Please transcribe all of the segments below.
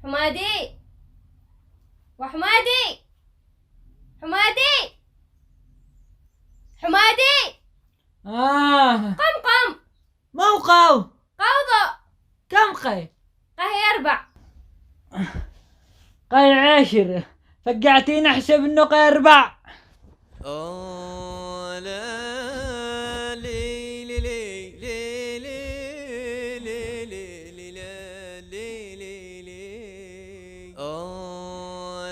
حمادي وحمادي حمادي حمادي قم قم موقع قوضة كم قي قهي 4 قي 10 فقعتين احسب انه قي 4. لا لي لي لي لي لي لي لي لي لي لي لي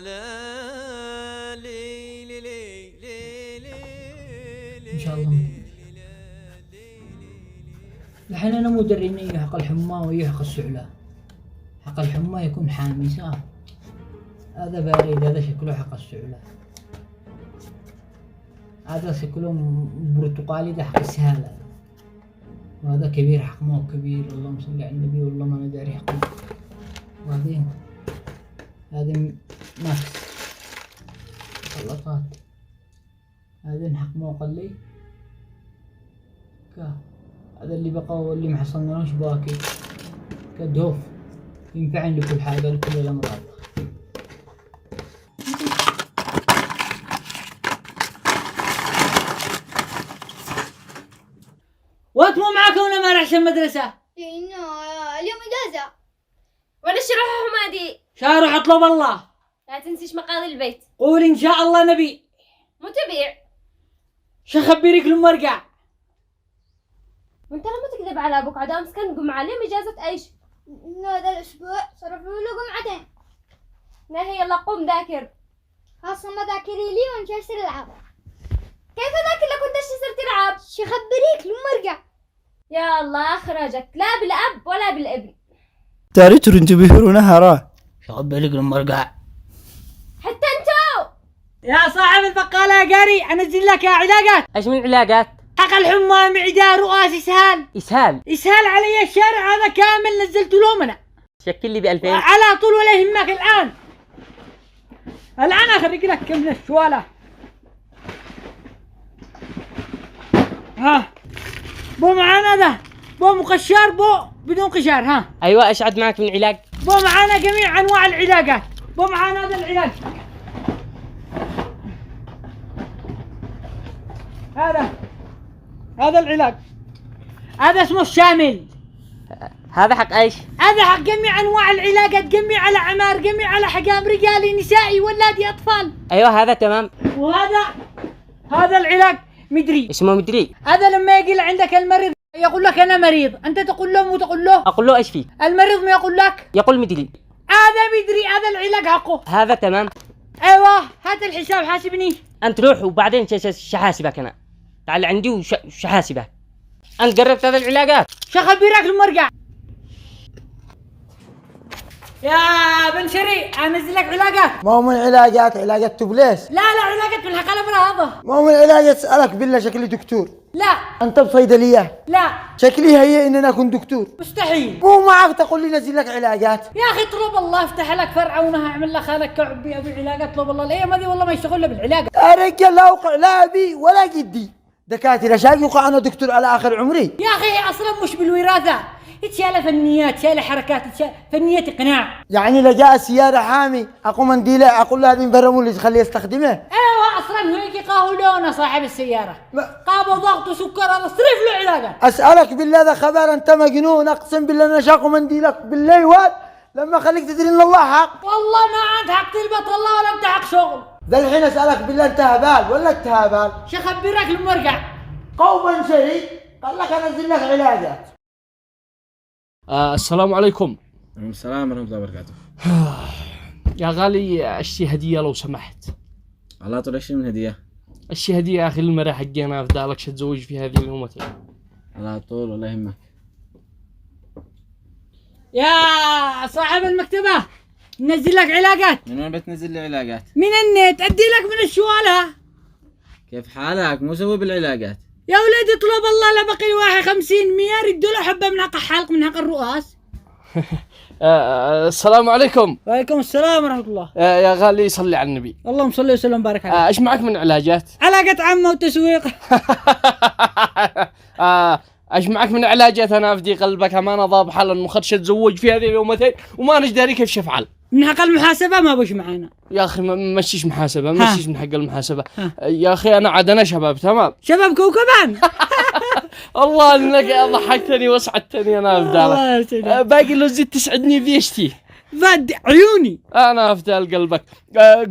لا لي لي لي لي لي ان شاء الله الحين انا مو دري انه يحق الحمى ويحق السعلة. حق الحمى يكون حامي صح، هذا بارد، هذا شكله حق السعلة، هذا شكله برتقالي، ده حق السهالة، وهذا كبير حق مو كبير. اللهم صل على النبي، والله ما انا داري حقه. وبعدين هذا ماكس خلطات، هذا حق مو قلي هذا اللي بقى واللي ما حصلناش باقي كدوف، ينفعني لكل حاجة لكل الأمراض. وانت مو معاك ولا ما رحت المدرسة؟ لأنه اليوم إجازة. ولا شروح حمادي؟ شارع اطلب الله. لا تنسيش مقاضي البيت. قول إن شاء الله نبي. مو تبيع. شخبريك لما ارجع. وانت لما تكذب على ابوك عاد امس كان قم عليهم اجازة ايش؟ إنه هذا الأسبوع صرفوا له جمعتين. لا هي يلا قوم ذاكر. خاصة ما ذاكري لي ونشاسر العاب. كيف ذاكر لك وانت صرت تلعب؟ شخبريك لما ارجع. يا الله اخرجك لا بالاب ولا بالابن. تاري تنتبهون هرا. شخبريك لما ارجع. حتى انتو يا صاحب البقالة يا قاري، انزل لك يا علاقات. ايش من علاقات؟ حق الحمى، معدة، رؤاس، اسهال. اسهال علي الشارع هذا كامل نزلته لهم انا. شكل لي ب2000 على طول ولا يهمك. الان اخرج لك كم من الشوالة. ها بو معانا ده، بو مقشار، بو بدون قشار. ها ايوه ايش عاد معك من علاج؟ بو معانا جميع انواع العلاجات. بو معانا هذا العلاج، هذا العلاج، هذا اسمه الشامل. هذا حق ايش؟ هذا حق جميع انواع العلاجات، جميع على عمار، جميع على حجام، رجالي، نسائي، ولادي، اطفال. ايوه هذا تمام. هذا العلاج مدري اسمه مدري. هذا لما يجي عندك المريض يقول لك انا مريض، انت تقول له مو تقول له؟ اقول له ايش فيه؟ المريض ما يقول لك؟ يقول مدري. هذا مدري، هذا العلاج حقه. هذا تمام. ايوه هات الحساب حاسبني. انت روح وبعدين شحاسبك انا. تعال عندي وشحاسبك. انت قربت هذا العلاجات. شخبيرك لما ارجع. يا بن شري انزل لك علاجات. ما هو من علاجات تبليس. لا علاجات بالحق هذا. ما هو من علاجات، اسألك بالله شكلي دكتور. لا انت بصيدلية. لا شكلي هي ان انا اكون دكتور. مستحيل. مو معك تقول لي نزل لك علاجات. يا اخي اطلب الله يفتح لك فرع اعمل لك خالك كعب بالعلاجات. اطلب الله الايام هذه والله ما يشتغل له بالعلاج. يا رجال لا اوقع لا ابي ولا جدي. دكاتره شاق يوقع انا دكتور على اخر عمري. يا اخي اصلا مش بالوراثه، يتشال فنيات، شال حركات، يتشال فنيات اقناع. يعني لو جاء سياره حامي اقوم انديله اقول له هذه مبرموا اللي تخليه يستخدمه. ايوه اصلا هو يجي قاهولونه صاحب السياره، قابه ضغط وسكر، هذا صرف له علاجات. اسالك بالله ذا خبر انت مجنون، اقسم بالله انا شاق منديلك بالليل لما خليك تدري ان الله حق. والله ما عاد حق تلبط والله ولا انت حق شغل. ذا الحين اسالك بالله انت هبال ولا انت هبال؟ شخبرك لما ارجع. قوما شري قال لك انزل لك علاجات. السلام عليكم. وعليكم السلام ورحمة الله وبركاته. يا غالي اشتي هدية لو سمحت. على طول ايش من هدية؟ اشتي هدية يا اخي المرة حقنا افدالك تتزوج في هذه اليومتين. على طول ولا يهمك. يا صاحب المكتبة ننزل لك علاجات. من وين بتنزل لي علاجات؟ من النت، ادي لك من الشوالة. كيف حالك؟ مو سوي بالعلاجات. يا ولدي اطلب الله لا بقي واحد 50 100 ردوا له حبة من حق حلق من حق الرؤاس. السلام عليكم. وعليكم السلام ورحمة الله. يا غالي صلي على النبي. اللهم صل وسلم وبارك عليه. ايش معك من علاجات؟ علاقة عامة وتسويق. ايش معك من علاجات؟ انا افدي قلبك امانه ضاب حال انه خدش اتزوج في هذه اليومتين وما نش داري كيف شفعل. من حق المحاسبة ما بوش معانا. يا اخي مشيش محاسبه، مشيش من حق المحاسبه. يا اخي انا عاد انا شباب تمام، شباب كوكبان. الله انك ضحكتني واسعدتني. انا افدالك، باقي لو زدت تسعدني بيشتي فد عيوني. انا افدال قلبك.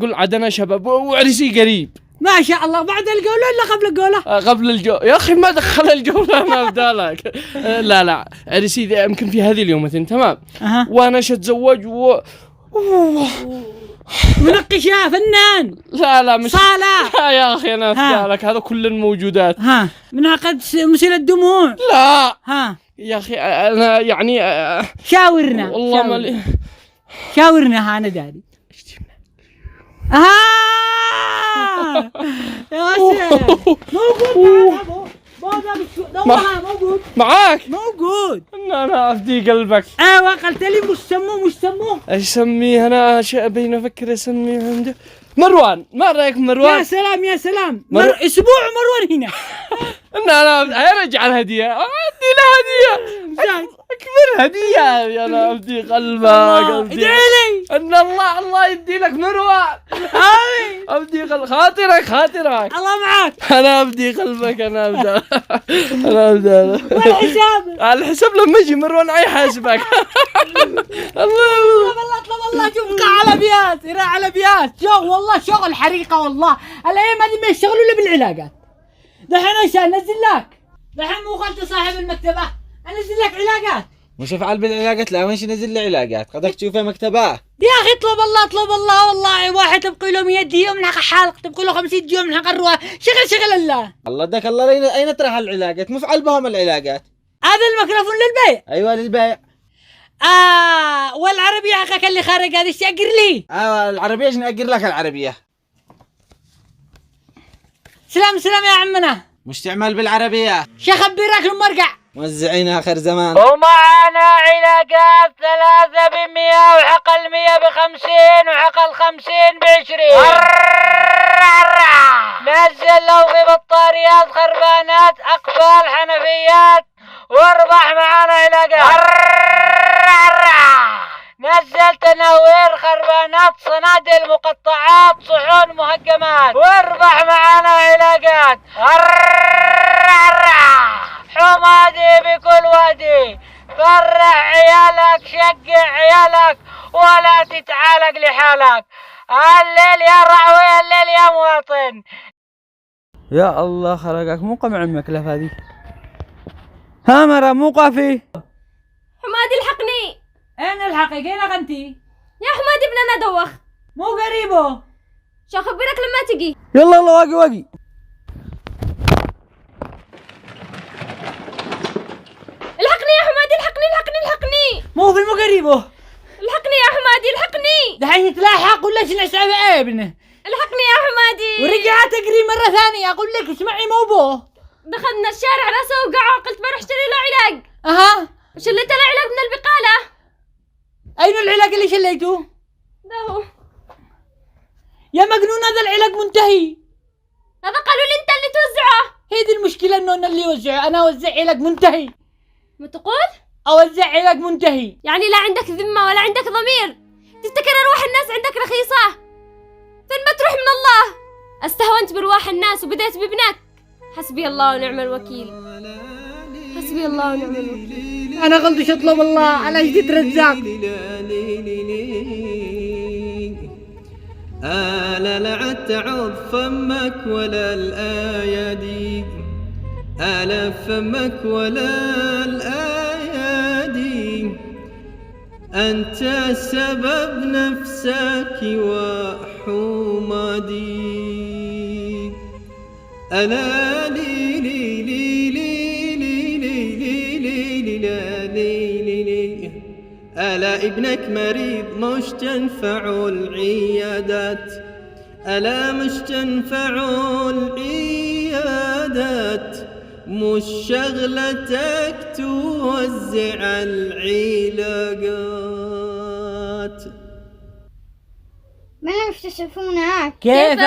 قل عاد انا شباب وعرسي قريب. ما شاء الله. بعد الجولة ولا قبل الجولة؟ قبل الجو يا اخي ما دخل الجولة. انا افدالك. لا عرسي يمكن في هذه اليومتين تمام. وانا شتزوج منقش يا فنان. لا مش صالح. لا يا اخي انا افدالك، هذا كل الموجودات. من عقد مسيل الدموع. لا يا اخي انا يعني شاورنا والله شاورنا انا داري. يا سيدي موجود معاك موجود. انا افدي قلبك. ايوه قلت لي مش سموه ايش اسميه انا؟ بين افكر اسميه عنده مروان. ما رايك مروان؟ يا سلام اسبوع مروان هنا. انا ارجع الهديه، ادي له هديه اكبر هديه. انا افدي قلبك. ادعي لي ان الله يدي لك مروان. امين. افدي خاطرك الله معاك. انا افدي قلبك. انا ابدا والحساب الحساب لما يجي مروان يحاسبك. الله شوف على بيات يراعي على بيات. شغل والله شغل حريقه والله. الايام هذه ما يشتغلوا الا بالعلاقات. دحين ايش انزل لك؟ دحين مو قلت صاحب المكتبه انزل لك علاقات. مش افعل بالعلاقات. لا وين نزل لي علاقات؟ قدك تشوفها مكتبات يا اخي اطلب الله والله. واحد تبقي له 100 يوم من حق حالق، تبقي له 50 يوم من حق الرواح. شغل الله داك الله. اين تروح العلاقات؟ مو افعل بهم العلاقات. هذا الميكروفون للبيع. ايوه للبيع. والعربيه حقك اللي خارج هذه تأجر لي. العربيه عشان اجر لك العربيه. سلام يا عمنا. مش تعمل بالعربيه. شخبرك لما ارجع. موزعين اخر زمان. ومعنا علاقات 3 ب100 وحق 100 ب50 وحق 50 ب20. نزل لو في بطاريات خربانات اقفال حنفيات واربح معانا علاقات. نزل تناوير خربانات صنادل مقطعات صحون مهجمات واربح معانا علاقات. حمادي بكل وادي. فرح عيالك شقع عيالك ولا تتعالق لحالك. الليل يا رعوي الليل يا مواطن. يا الله خلقك مو قمع المكلف هذه. مرة مو قافي. حمادي الحقني. اين الحقي؟ اينك انتي؟ يا حمادي ابننا دوخ. مو قريبه. شو اخبرك لما تجي؟ يلا واقي. الحقني يا حمادي الحقني. مو في المقريبه. الحقني يا حمادي الحقني. دحين يتلاحق ولا شنو اسعى ايه ابنه؟ الحقني يا حمادي. ورجعت اجري مرة ثانية. اقول لك اسمعي موبو. دخلنا الشارع راسه وقعه قلت بروح اشتري له علاج. شليت له علاج من البقالة. اين العلاج اللي شليته؟ ده هو. يا مجنون هذا العلاج منتهي. هذا قالوا لي انت اللي توزعه. هي دي المشكلة انه انا اللي اوزعه. انا اوزع علاج منتهي. ما تقول؟ اوزع علاج منتهي. يعني لا عندك ذمة ولا عندك ضمير. تفتكر ارواح الناس عندك رخيصة؟ فين ما تروح من الله. استهونت برواح الناس وبدأت بابنك. حسبي الله ونعم الوكيل. حسبي الله ونعم الوكيل. انا غلطش اطلب الله على جديد رزاق. لا عد تعض فمك ولا الأيادي. فمك ولا الأيادي. أنت سبب نفسك وحمادي. ألا لي لي لي لي لي لي لي لي لي لي. ألا ابنك مريض مش تنفع العيادات. ألا مش تنفع العيادات. مش شغلتك توزع العلاقات. ما مش تشوفونك كيف؟